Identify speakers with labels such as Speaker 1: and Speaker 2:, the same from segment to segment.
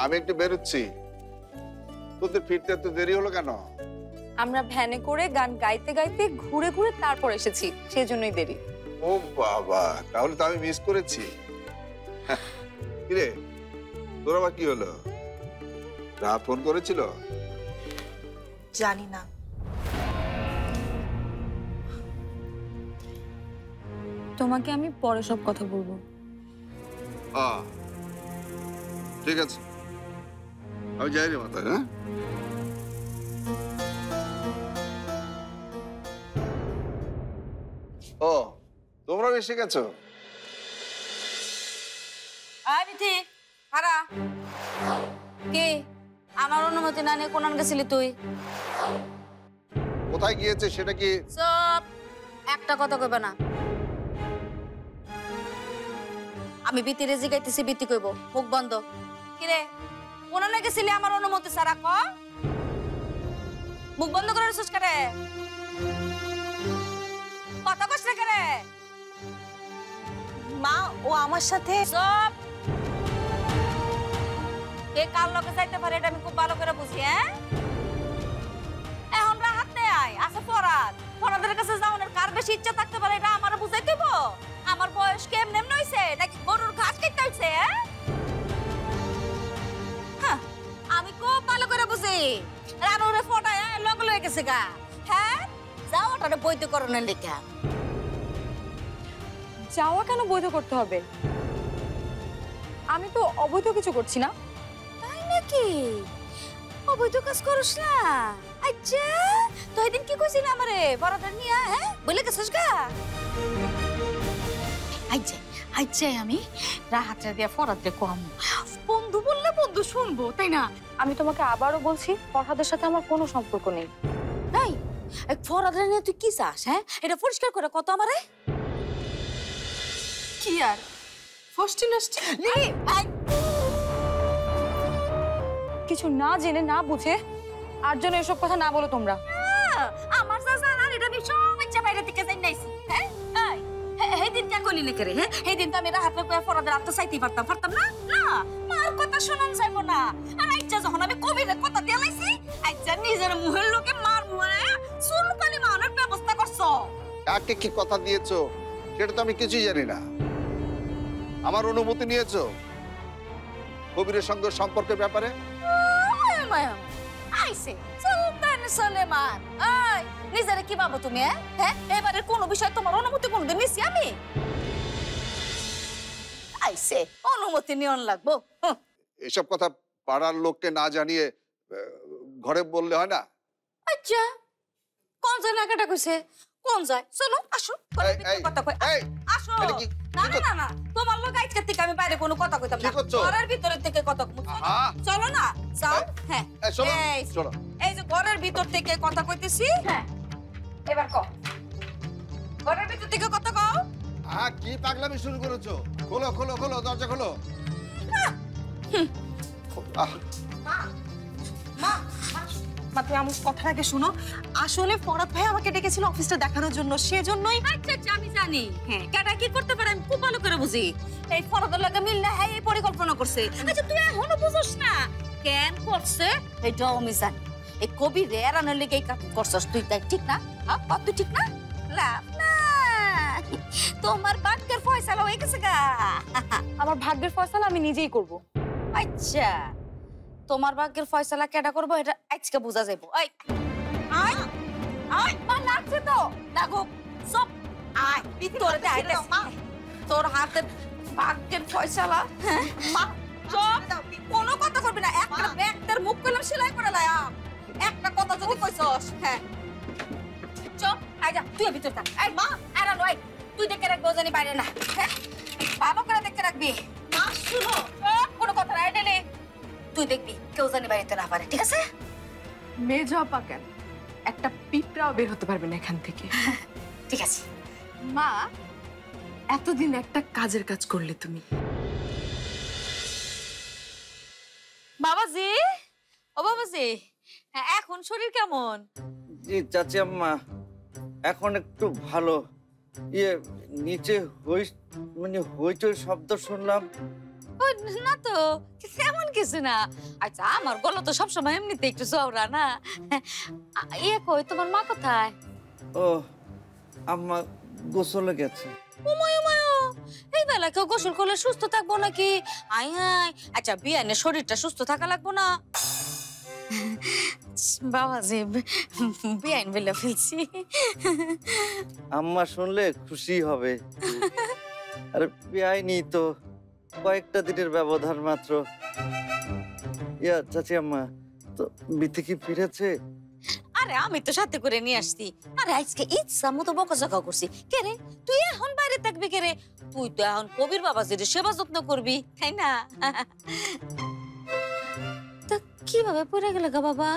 Speaker 1: আমি একটু বেরোচ্ছি। তোদের ফিরতে এত দেরি হলো কেন?
Speaker 2: আমরা ভ্যানে করে গান গাইতে গাইতে ঘুরে ঘুরে তারপর এসেছি, সেই জন্যই দেরি।
Speaker 1: ও বাবা, তাহলে তো আমি মিস করেছি। কিরে, তোর আবার কি হলো? রাত ফোন করেছিল?
Speaker 3: জানি না।
Speaker 2: তোমাকে আমি পরে সব কথা বলবো।
Speaker 1: ঠিক আছে, আমি যাই রে মাথা। হ্যাঁ, ও তোমরা এসে গেছো?
Speaker 4: আয় বিথি, হারা কে? আমার অনুমতি না নিয়ে কোন গেছিলি তুই?
Speaker 1: কোথায় গিয়েছে সেটা কি?
Speaker 4: সব একটা কথা কইবা না। আমি বিতি রেজি গাইতেছি, বিতি কইব, মুখ বন্ধ। কিরে, কোন গেছিলি আমার অনুমতি ছাড়া? ক, মুখ বন্ধ করে রেছিস করে? কথা কস না করে?
Speaker 3: মা, ও আমার সাথে
Speaker 4: সব কে কার লগে যাইতে পারে এটা আমি খুব ভালো করে বুঝি। হ্যাঁ, এখন রাহাত নেই, আয় আছে ফরাদ। ফরাদের কাছে যাওয়ার কার বেশি ইচ্ছা থাকতে পারে এটা আমার বুঝাই দেব? আমার বয়স কেমন এমন হইছে নাকি গরুর ঘাস খেতে হইছে? হ্যাঁ, আমি খুব ভালো করে বুঝি। রানুরে ফটায় লগে লয়ে গেছে গা। হ্যাঁ, যাও ওটা বৈধকরণের লেখা।
Speaker 2: যাওয়া কেন বৈধ করতে হবে? আমি তো অবৈধ কিছু করছি না।
Speaker 4: তাই নাকি? অবৈধ কাজ করছ না? আচ্ছা, তো এদিন কি কইছিস আমারে বড়টা নিয়া? হ্যাঁ, বলে গেছিস গা? আচ্ছা আমি রাহাতরে দিয়া ফরাদরে কম। বন্ধু বললে বন্ধু শুনবো, তাই না?
Speaker 2: আমি তোমাকে আবারও বলছি, ফরহাদের সাথে আমার কোনো সম্পর্ক নেই।
Speaker 4: এই ফরাদরে নিয়ে তুই কি চাস? হ্যাঁ, এটা পরিষ্কার করে কত আমারে।
Speaker 3: কি আর ফষ্টি নষ্টি
Speaker 4: লিলি,
Speaker 2: কিছু না জেনে না বুঝে আর জন্য এসব কথা না বলো তোমরা।
Speaker 4: আমার চাচা না, এটা আমি সব ইচ্ছা বাইরে থেকে যাই নাইছি। হ্যাঁ, এই দিন কে কইলি না করে? হ্যাঁ, এই দিন তো আমি রাহাত কয়ে ফরাদের আত্মা চাইতেই পারতাম না? না, মার কথা শোনান যাইব না। আর আচ্ছা, যখন আমি কবিরের কথা দেলাইছি, আচ্ছা নিজের মুহের লোকে মার মুহে চুলকানি মানের ব্যবস্থা করছো।
Speaker 1: কাকে কি কথা দিয়েছো সেটা তো আমি কিছুই জানি না। আমার অনুমতি নিয়েছো কবিরের সঙ্গে সম্পর্কের ব্যাপারে?
Speaker 4: আইছে সুলতান সুলেমান। এই, নিজেরে কি ভাবো তুমি? হ্যাঁ, এবারে কোন বিষয় তোমার অনুমতি কোনদিন নিছি আমি? আইছে অনুমতি নিয়ন লাগবো।
Speaker 1: এসব কথা পাড়ার লোককে না জানিয়ে ঘরে বললে হয় না?
Speaker 4: আচ্ছা, কোন যায় নাকাটা কইছে? কোন যায়? চলো আসো, কথা কই। আসো। না, তোমার লোক আজকে থেকে আমি বাইরে কোনো কথা কইতাম না। ঘরের ভিতরের থেকে কথা কইতাম। চলো না, যাও। হ্যাঁ,
Speaker 1: শোনো,
Speaker 4: এই যে ঘরের ভিতর থেকে কথা কইতেছি। হ্যাঁ, এবার কও, ঘরের ভিতর থেকে কথা কও।
Speaker 1: কি পাগলামি শুরু করেছো? খোলো খোলো খোলো, দরজা খোলো।
Speaker 3: মা, তুমি আমার কথার আগে শুনো। আসলে ফরাদ ভাই আমাকে ডেকেছিল অফিসটা দেখানোর জন্য, সেজন্যই।
Speaker 4: আচ্ছা, আমি জানি। হ্যাঁ, কেটা কি করতে পারে আমি খুব ভালো করে বুঝি। এই ফরাদের লাগে মিল না, হ্যাঁ, এই পরিকল্পনা করছে। আচ্ছা, তুই এখনো বুঝছ না কেন করছে? এটাও আমি জানি। এই কবি রে এরানোর লেগে এই কাজ করছস তুই, তাই ঠিক না? হ্যাঁ, তুই ঠিক না? লাভ না, তোমার ভাগ্যের ফয়সালা হয়ে গেছে গা।
Speaker 2: আমার ভাগ্যের ফয়সালা আমি নিজেই করব।
Speaker 4: আচ্ছা, তোমার ভাগ্যের ফয়সালা কেডা করবো এটা আজকে বোঝা যাইব। আয় আয় আয়, মা লাগছে তো লাগো সব। আয় তোর তোর হাতে ভাগ্যের ফয়সালা। হ্যাঁ মা, চুপ, কোনো কথা করবি না। একটা ব্যাগটার মুখ কলম সেলাই করে লায়া, একটা কথা যদি কইছস। হ্যাঁ, চুপ, আয় যা, তুই ভিতর থাক। আয় মা, আরে নয়, তুই দেখে রাখবো জানি বাইরে না। হ্যাঁ, ভালো করে দেখে রাখবি। মা শুনো, কোনো কথা নাই ডেলে, তুই দেখবি কেউ জানি বাড়িতে না পারে, ঠিক আছে?
Speaker 3: মেয়ে আপা কেন, একটা পিঁপড়াও বের হতে পারবে না এখান থেকে।
Speaker 4: ঠিক আছে
Speaker 3: মা, এতদিন একটা কাজের কাজ করলে তুমি।
Speaker 4: বাবাজি, ও বাবাজি, এখন শরীর কেমন?
Speaker 5: জি চাচি আম্মা, এখন একটু ভালো। নিচে হইচই শব্দ শুনলাম,
Speaker 4: ও না তো, তেমন কিছু না। আচ্ছা, আমার গলা তো সবসময় এমনিতে একটু চওড়া না। ইয়ে কই, তোমার মা কোথায়?
Speaker 5: ও আম্মা গোসলে গেছে।
Speaker 4: উমায় উমায়, এই বেলা কেউ গোসল করলে সুস্থ থাকবো নাকি? আই হাই, আচ্ছা বিয়ানের শরীরটা সুস্থ থাকা লাগবো না? বাবাজি, বিয়ান বেলা ফেলছি।
Speaker 5: আম্মা শুনলে খুশি হবে। আরে বেআইনি তো, কয়েকটা দিনের ব্যবধান মাত্র। ইয়া চাচি আম্মা, তো বিথি কি ফিরেছে?
Speaker 4: আরে আমি তো সাথে করে নিয়ে আসছি। আরে আজকে ইচ্ছা মতো বকাঝকা করছি। কে রে, তুই এখন বাইরে থাকবি কে রে? তুই তো এখন কবির বাবাজির সেবা যত্ন করবি, তাই না? তা কিভাবে পড়ে গেল গা বাবা?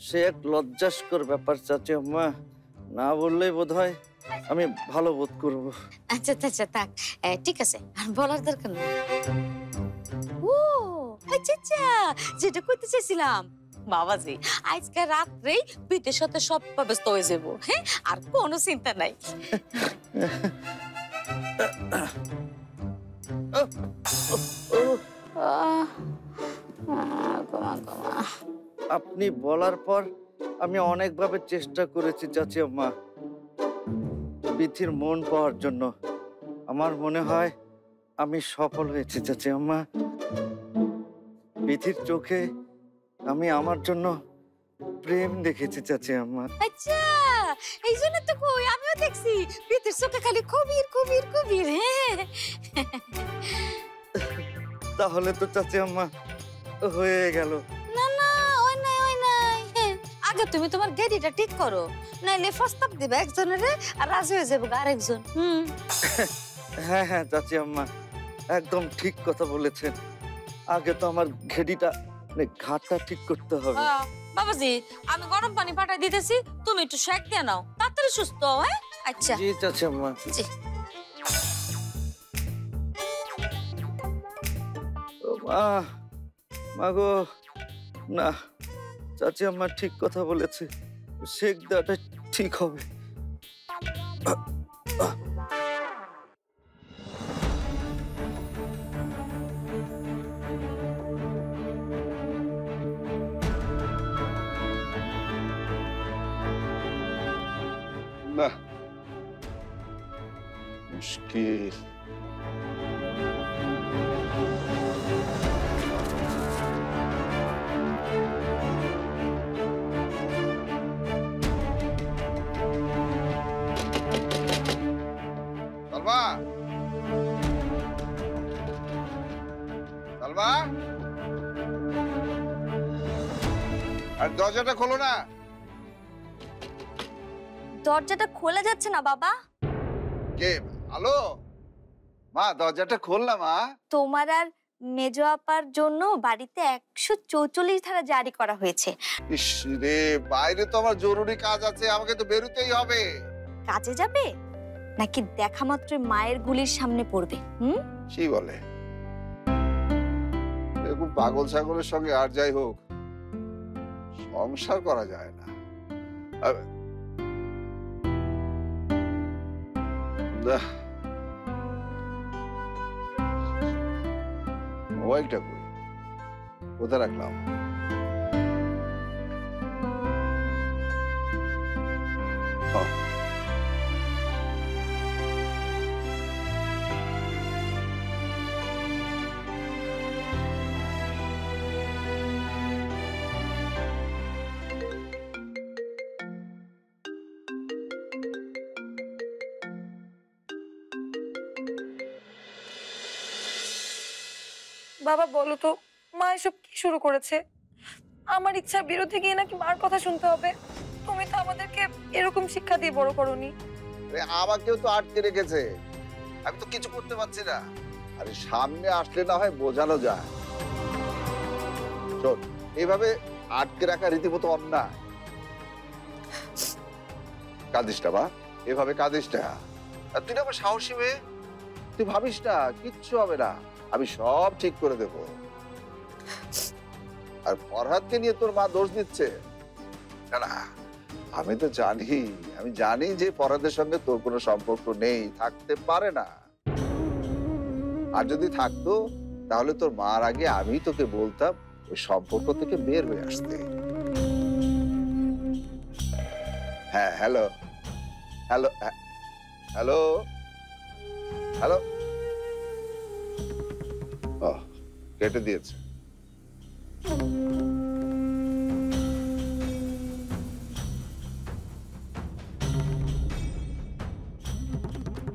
Speaker 5: সে এক লজ্জাস্কর ব্যাপার চাচি আম্মা, না বললেই বোধহয় আমি ভালো বোধ করব।
Speaker 4: আচ্ছা আচ্ছা, থাক, ঠিক আছে, আর বলার দরকার নেই। ও আচ্ছা আচ্ছা, যেটা কইতে চাইছিলাম, বাবাজি আজকে রাত্রেই পিঠের সাথে সব ব্যস্ত হয়ে যাবো, হ্যাঁ? আর কোনো চিন্তা নাই।
Speaker 5: আপনি বলার পর আমি অনেকভাবে চেষ্টা করেছি চাচি আম্মা বিথির মন পাওয়ার জন্য। আমার মনে হয় আমি সফল হয়েছি চাচি আম্মা। বিথির চোখে আমি আমার জন্য প্রেম দেখেছি চাচি আম্মা।
Speaker 4: আচ্ছা, এই জন্য তো কই, আমিও দেখছি পিঠের চোখে খালি কবির কবির কবির। হ্যাঁ,
Speaker 5: তাহলে তো চাচি আম্মা হয়ে গেল।
Speaker 4: না না, ওই নাই ওই নাই। হ্যাঁ, আগে তুমি তোমার গেডিটা ঠিক করো, নাইলে প্রস্তাব দিবে একজনের আর রাজি হয়ে যাবে আরেকজন।
Speaker 5: হ্যাঁ হ্যাঁ চাচি আম্মা, একদম ঠিক কথা বলেছেন। আগে তো আমার ঘেডিটা ঘাটটা ঠিক করতে হবে।
Speaker 4: বাবাজি, আমি গরম পানি পাঠাই দিতেছি, তুমি একটু শেক দিয়ে নাও, তাড়াতাড়ি সুস্থ হও। হ্যাঁ, আচ্ছা
Speaker 5: জি চাচি আম্মা।
Speaker 4: জি।
Speaker 5: মাগো, না, চাচি আম্মা ঠিক কথা বলেছে, শেক দেওয়াটা ঠিক হবে।
Speaker 1: না, মুশকিল। সালমা, সালমা, আর দরজাটা খোলো না।
Speaker 2: দরজাটা খোলা যাচ্ছে না বাবা।
Speaker 1: কে? আলো, মা দরজাটা খোল না মা।
Speaker 2: তোমার আর মেজো আপার জন্য বাড়িতে 144 ধারা জারি করা হয়েছে।
Speaker 1: ইস রে, বাইরে তো আমার জরুরি কাজ আছে, আমাকে তো বেরোতেই হবে।
Speaker 2: কাজে যাবে নাকি দেখা মাত্রই মায়ের গুলির সামনে পড়বে?
Speaker 1: কি বলে? এরকম পাগল ছাগলের সঙ্গে আর যাই হোক সংসার করা যায় না। মোবাইলটা কই, কোথায় রাখলাম?
Speaker 3: বাবা বলো তো, মা এসব কি শুরু করেছে? আমার ইচ্ছার বিরুদ্ধে গিয়ে নাকি মার কথা শুনতে হবে? তুমি তো আমাদেরকে এরকম শিক্ষা দিয়ে বড় করোনি।
Speaker 1: আমাকেও তো আটকে রেখেছে, আমি তো কিছু করতে পারছি না। আরে সামনে আসলে না হয় বোঝানো যায়। শোন, এইভাবে আটকে রাখা রীতিমতো অন্যায়। কাঁদিস না মা, এভাবে কাঁদিস না। আর তুই না আমার সাহসী মেয়ে, তুই ভাবিস না কিচ্ছু হবে না, আমি সব ঠিক করে দেব। আর ফরহাদকে নিয়ে তোর মা দোষ দিচ্ছে না, না, আমি তো জানি, আমি জানি যে ফরহাদের সঙ্গে তোর কোনো সম্পর্ক নেই, থাকতে পারে না। আর যদি থাকতো তাহলে তোর মার আগে আমি তোকে বলতাম ওই সম্পর্ক থেকে বের হয়ে আসতে। হ্যাঁ, হ্যালো হ্যালো হ্যালো হ্যালো, ও কেটে দিয়েছে।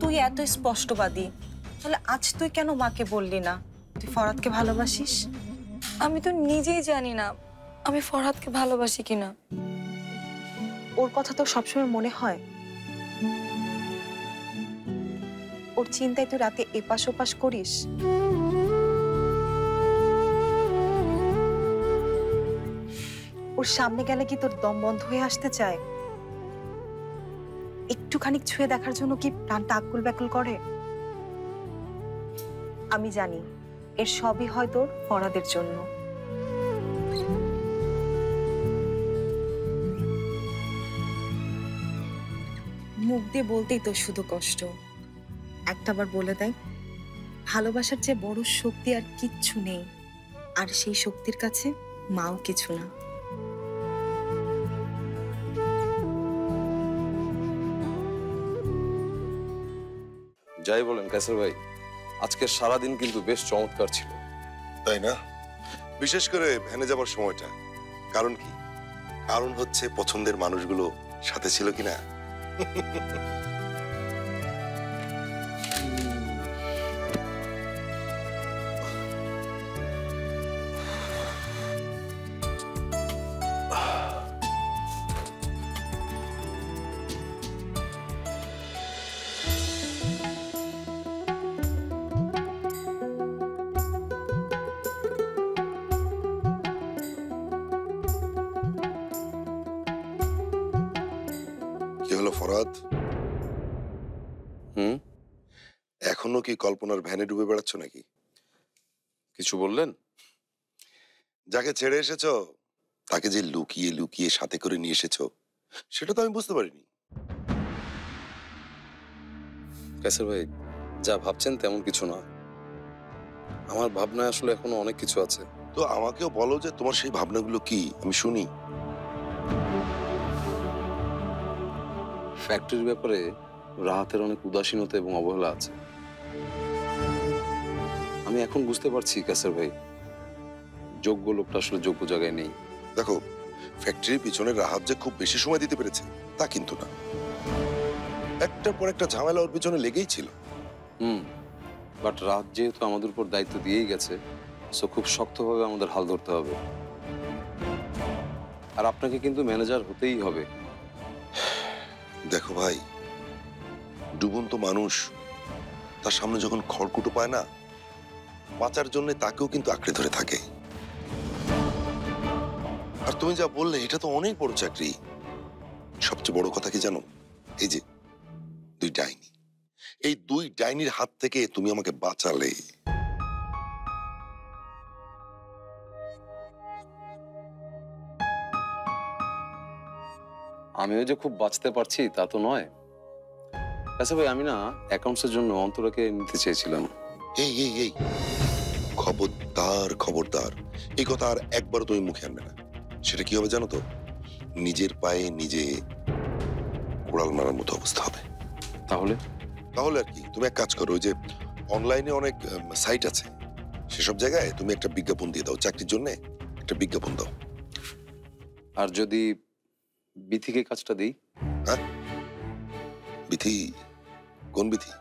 Speaker 6: তুই এত স্পষ্টবাদী, তাহলে আজ তুই কেন মাকে বললি না তুই ফরহাদকে ভালোবাসিস?
Speaker 3: আমি তো নিজেই জানি না আমি ফরহাদকে ভালোবাসি কিনা।
Speaker 6: ওর কথা তো সবসময় মনে হয়? ওর চিন্তায় তুই রাতে এপাশ ওপাশ করিস? ওর সামনে গেলে কি তোর দম বন্ধ হয়ে আসতে চায়? একটুখানি ছুঁয়ে দেখার জন্য কি প্রাণটা আকুল ব্যাকুল করে? আমি জানি এর সবই হয় তোর ফরহাদের জন্য। মুখ দিয়ে বলতেই তো শুধু কষ্ট। একটাবার বলে দেয়, ভালোবাসার চেয়ে বড় শক্তি আর কিচ্ছু নেই, আর সেই শক্তির কাছে মাও কিছু না।
Speaker 7: যাই বলেন কাসের ভাই, আজকে সারাদিন কিন্তু বেশ চমৎকার ছিল।
Speaker 8: তাই না? বিশেষ করে ভ্যানে যাবার সময়টা। কারণ কি? কারণ হচ্ছে পছন্দের মানুষগুলো সাথে ছিল কিনা। কি হলো ফরহাদ?
Speaker 7: হুম,
Speaker 8: এখনো কি কল্পনার ভ্যানে ডুবে বেড়াচ্ছ নাকি?
Speaker 7: কিছু বললেন?
Speaker 8: যাকে ছেড়ে এসেছো তাকে যে লুকিয়ে লুকিয়ে সাথে করে নিয়ে এসেছো সেটা তো আমি বুঝতে পারিনি।
Speaker 7: কাসের ভাই, যা ভাবছেন তেমন কিছু না। আমার ভাবনায় আসলে এখনো অনেক কিছু আছে।
Speaker 8: তো আমাকেও বলো যে তোমার সেই ভাবনাগুলো কি, আমি শুনি।
Speaker 7: ফ্যাক্টরির ব্যাপারে রাহাতের অনেক উদাসীনতা এবং অবহেলা আছে। আমি এখন বুঝতে পারছি কাসের ভাই, যোগ্য লোকটা আসলে যোগ্য জায়গায় নেই।
Speaker 8: দেখো, ফ্যাক্টরির পিছনে রাহাত যে খুব বেশি সময় দিতে পেরেছে তা কিন্তু না। একটার পর একটা ঝামেলা ওর পিছনে লেগেই ছিল।
Speaker 7: বাট রাত যেহেতু আমাদের উপর দায়িত্ব দিয়েই গেছে, সো খুব শক্তভাবে আমাদের হাল ধরতে হবে। আর আপনাকে কিন্তু ম্যানেজার হতেই হবে।
Speaker 8: দেখো ভাই, ডুবন্ত মানুষ তার সামনে যখন খড়কুটো পায় না, বাঁচার জন্য তাকেও কিন্তু আঁকড়ে ধরে থাকে। আর তুমি যা বললে এটা তো অনেক বড় চাকরি। সবচেয়ে বড় কথা কি জানো? এই যে দুই ডাইনি, এই দুই ডাইনির হাত থেকে তুমি আমাকে বাঁচালে।
Speaker 7: আমিও যে খুব বাঁচতে পারছি তা তো নয়। আচ্ছা ভাই, আমি না অ্যাকাউন্টসের জন্য অন্তরাকে নিতে চেয়েছিলাম।
Speaker 8: এই এই এই খবরদার খবরদার, এই কথা আর একবার তুমি মুখে আনবে না। সেটা কি হবে জানো তো? নিজের পায়ে নিজে কোড়াল মারার মতো অবস্থা হবে।
Speaker 7: তাহলে
Speaker 8: তাহলে আর কি, তুমি এক কাজ করো, ওই যে অনলাইনে অনেক সাইট আছে, সেসব জায়গায় তুমি একটা বিজ্ঞাপন দিয়ে দাও, চাকরির জন্য একটা বিজ্ঞাপন দাও।
Speaker 7: আর যদি বিথিকে কাজটা দিই?
Speaker 8: হ্যাঁ, বিথি? কোন বিথি?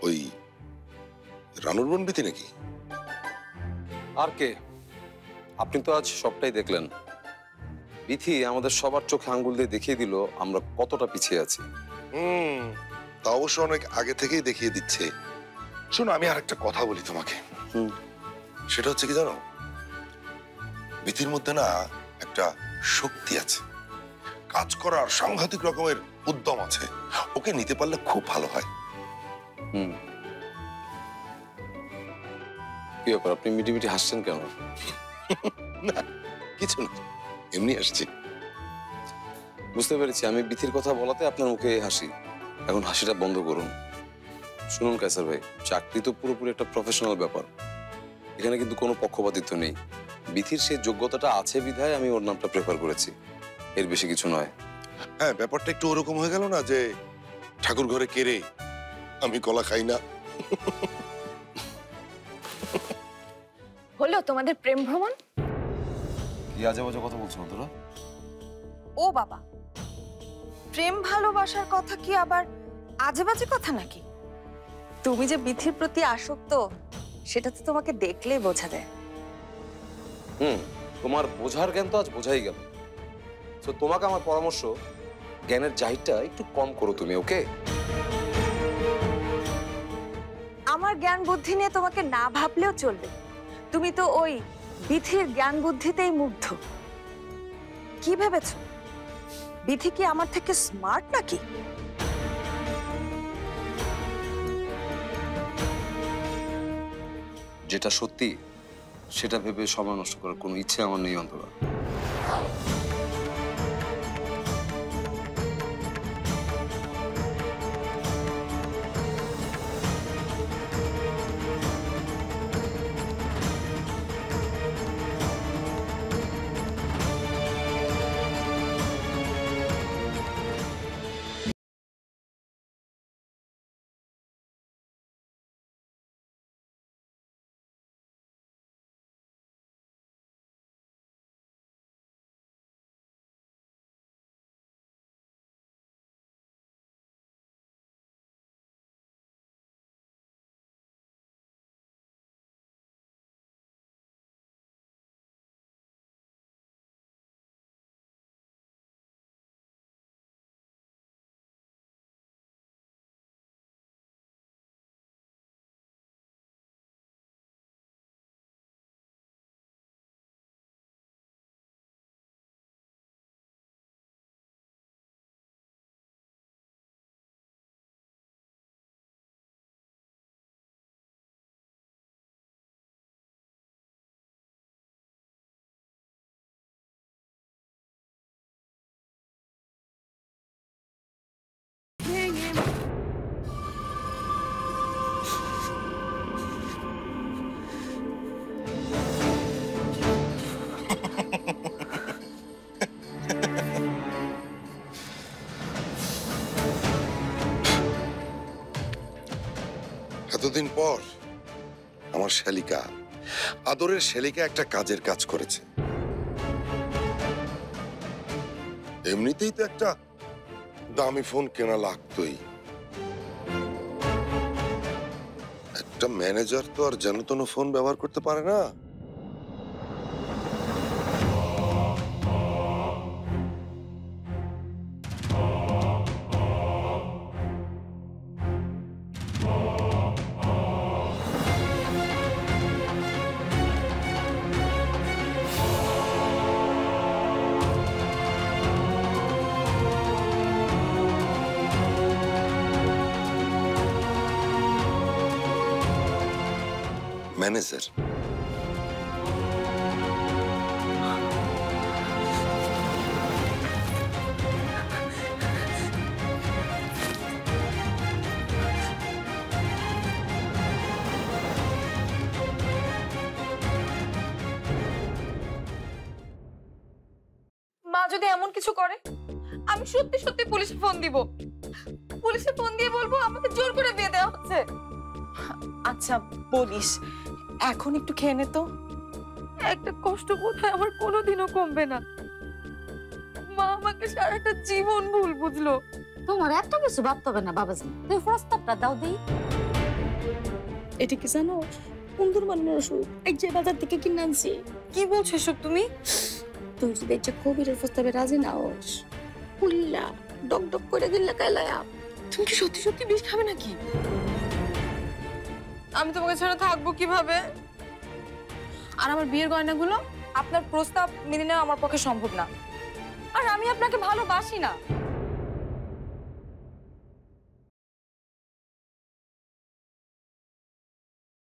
Speaker 8: ওই রানুর বোন বিথি নাকি?
Speaker 7: আর কে? আপনি তো আজ সবটাই দেখলেন। বিথি আমাদের সবার চোখে আঙ্গুল দিয়ে দেখিয়ে দিল আমরা কতটা পিছিয়ে আছি।
Speaker 8: তা অবশ্য অনেক আগে থেকেই দেখিয়ে দিচ্ছে। শোনো, আমি আর একটা কথা বলি তোমাকে। সেটা হচ্ছে কি জানো, বিথির মধ্যে না একটা শক্তি আছে, কাজ করার সাংঘাতিক রকমের উদ্যম আছে। ওকে নিতে পারলে খুব ভালো হয়।
Speaker 7: কি ব্যাপার, আপনি মিটি মিটি হাসছেন কেন?
Speaker 8: না কিছু না, এমনি আসছে।
Speaker 7: বুঝতে পেরেছি, আমি বিথির কথা বলাতে আপনার মুখে হাসি। এখন হাসিটা বন্ধ করুন। শুনুন কায়সার ভাই, চাকরি তো পুরোপুরি একটা প্রফেশনাল ব্যাপার। এখানে কিন্তু কোনো পক্ষপাতিত্ব নেই। বিথির সেই যোগ্যতাটা আছে বিধায় আমি ওর নামটা প্রেফার করেছি, এর বেশি কিছু নয়।
Speaker 8: হ্যাঁ, ব্যাপারটা একটু ওরকম হয়ে গেল না যে ঠাকুর ঘরে কেড়ে আমি কলা খাই না।
Speaker 3: হলো তোমাদের প্রেম ভ্রমণ?
Speaker 7: কি আজে বাজে কথা বলছো না তোরা?
Speaker 6: ও বাবা, প্রেম ভালোবাসার কথা কি আবার আজে বাজে কথা নাকি? তুমি যে বিথির প্রতি আসক্ত সেটা তো তোমাকে দেখলেই বোঝা যায়।
Speaker 7: তোমার বোঝার জ্ঞান তো আজ বোঝাই গেল। তো তোমাকে আমার পরামর্শ, জ্ঞানের জাহিরটা একটু কম করো তুমি, ওকে?
Speaker 6: আমার জ্ঞান বুদ্ধি নিয়ে তোমাকে না ভাবলেও চলবে। তুমি তো ওই বিথির জ্ঞান বুদ্ধিতেই মুগ্ধ। কি ভেবেছ বিথি কি আমার থেকে স্মার্ট নাকি?
Speaker 7: যেটা সত্যি সেটা ভেবে সময় নষ্ট করার কোনো ইচ্ছে আমার নেই অন্তরা।
Speaker 8: এতদিন পর আমার শালিকা, আদরের শালিকা একটা কাজের কাজ করেছে। এমনিতেই তো একটা দামি ফোন কেনা লাগতোই। একটা ম্যানেজার তো আর যেন তেন ফোন ব্যবহার করতে পারে না। ম্যানেজার
Speaker 3: মা যদি এমন কিছু করে আমি সত্যি সত্যি পুলিশে ফোন দিব। পুলিশে ফোন দিয়ে বলবো আমাকে জোর করে বিয়ে দেওয়া হচ্ছে।
Speaker 6: আচ্ছা বলিস, এখন একটু খেয়ে নে তো।
Speaker 3: একটা কষ্ট বোধহয় আমার কোনোদিনও কমবে না। মা আমাকে সারাটা জীবন ভুল বুঝলো।
Speaker 4: তোমার এত কিছু ভাবতে হবে না বাবাজি, তুমি প্রস্তাবটা দাও দেই।
Speaker 9: এটা কি জানো, সুন্দর বানানোর ওষুধ এই যে বাজার থেকে কিনে আনছি।
Speaker 3: কি বলছো এসব তুমি?
Speaker 9: তুই যদি একটা কবিরের প্রস্তাবে রাজি না হোস, উল্লা ডক ডক করে গিল্লা কাইলায়া।
Speaker 3: তুমি কি সত্যি সত্যি বিষ খাবে নাকি? আমি তোমাকে ছাড়া থাকবো কিভাবে? আর আমার বিয়ের গয়নাগুলো? আপনার প্রস্তাব মেনে নেওয়া আমার পক্ষে সম্ভব না। আর আমি আপনাকে ভালোবাসি না।